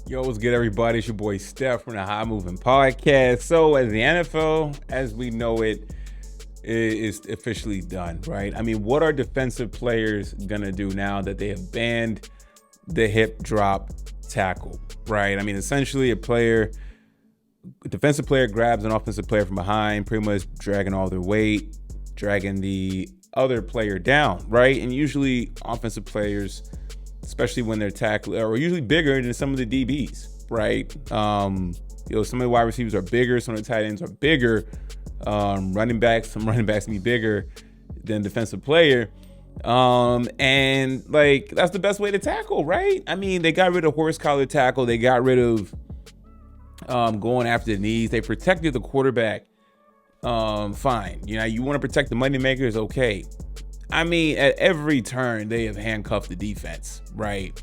Yo, what's good, everybody? It's your boy Steph from the High Moving Podcast. So, as the NFL, as we know it, is officially done, right? I mean, what are defensive players gonna do now that they have banned the hip drop tackle, right? I mean, essentially, a defensive player grabs an offensive player from behind, pretty much dragging all their weight, dragging the other player down, right? And usually, offensive players, especially when they're tackling, are usually bigger than some of the DBs, right? Some of the wide receivers are bigger, some of the tight ends are bigger. Some running backs can be bigger than defensive player. And like, that's the best way to tackle, right? I mean, they got rid of horse collar tackle. They got rid of going after the knees. They protected the quarterback. Fine. You know, you want to protect the money makers, okay. I mean, at every turn, they have handcuffed the defense, right?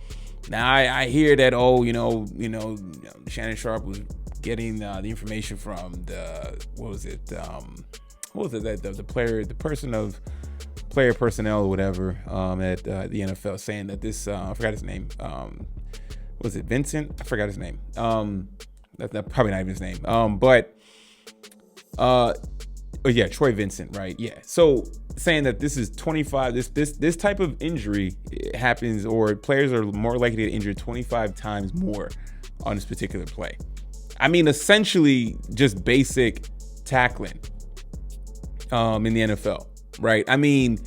Now, I hear that, Shannon Sharp was getting the information from the player personnel or whatever at the NFL, saying that this, I forgot his name. Was it Vincent? I forgot his name. That's probably not even his name. Troy Vincent, right? Yeah. So saying that this is 25, this type of injury happens, or players are more likely to get injured 25 times more on this particular play. I mean, essentially just basic tackling in the NFL, right? I mean,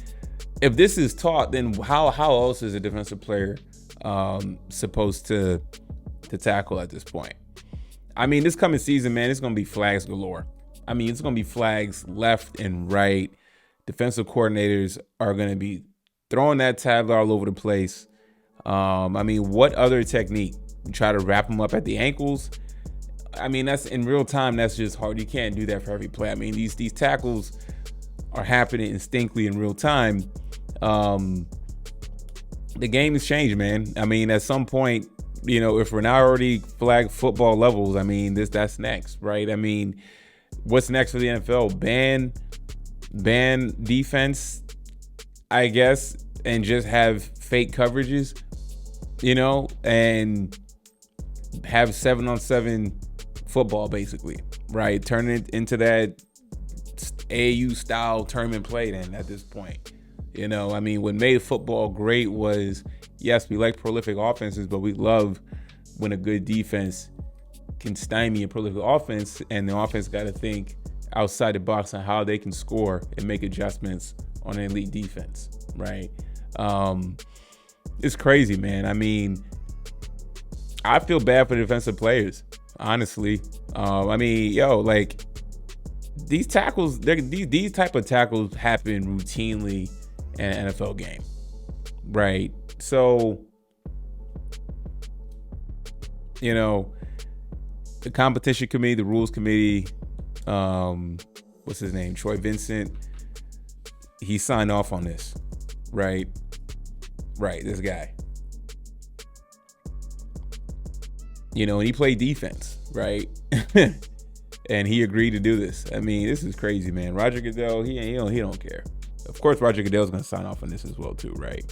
if this is taught, then how else is a defensive player supposed to tackle at this point? I mean, this coming season, man, it's going to be flags galore. I mean, it's going to be flags left and right. Defensive coordinators are going to be throwing that tablet all over the place. I mean, what other technique? You try to wrap them up at the ankles. I mean, that's in real time. That's just hard. You can't do that for every play. I mean, these tackles are happening instinctively in real time. The game has changed, man. I mean, at some point, if we're not already flag football levels, I mean, that's next, right? I mean, what's next for the NFL? Ban defense, I guess, and just have fake coverages, and have 7-on-7 football, basically, right? Turn it into that AAU style tournament play then at this point. I mean, what made football great was, yes, we like prolific offenses, but we love when a good defense can stymie a prolific offense, and the offense got to think outside the box on how they can score and make adjustments on an elite defense, right? It's crazy, man. I mean, I feel bad for the defensive players, honestly. I mean, like, these tackles, these type of tackles happen routinely in an NFL game, right? So, the competition committee, the rules committee, what's his name? Troy Vincent. He signed off on this, right? Right, this guy. And he played defense, right? And he agreed to do this. I mean, this is crazy, man. Roger Goodell, he don't care. Of course, Roger Goodell's gonna sign off on this as well, too, right?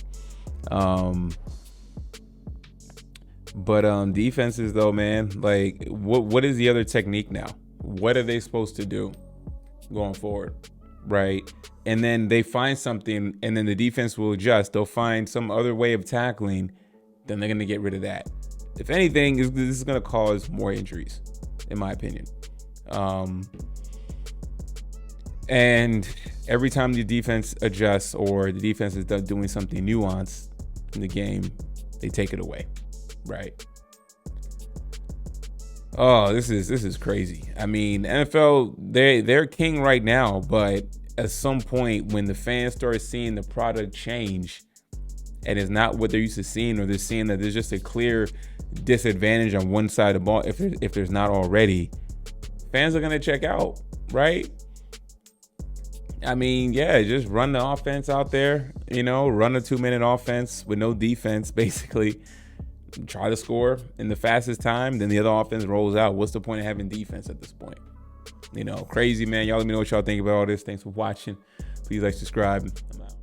But defenses, though, man, like, what is the other technique now? What are they supposed to do going forward, right? And then they find something, and then the defense will adjust. They'll find some other way of tackling, then they're going to get rid of that. If anything, this is going to cause more injuries, in my opinion. And every time the defense adjusts, or the defense is doing something nuanced in the game, they take it away. Right. Oh, this is crazy. I mean, NFL, they're king right now, but at some point when the fans start seeing the product change and it's not what they're used to seeing, or they're seeing that there's just a clear disadvantage on one side of the ball, if there's not already, fans are gonna check out, right? I mean, yeah, just run the offense out there, run a 2-minute offense with no defense, basically. Try to score in the fastest time, then the other offense rolls out. What's the point of having defense at this point? Crazy, man. Y'all let me know what y'all think about all this. Thanks for watching. Please like, subscribe. I'm out.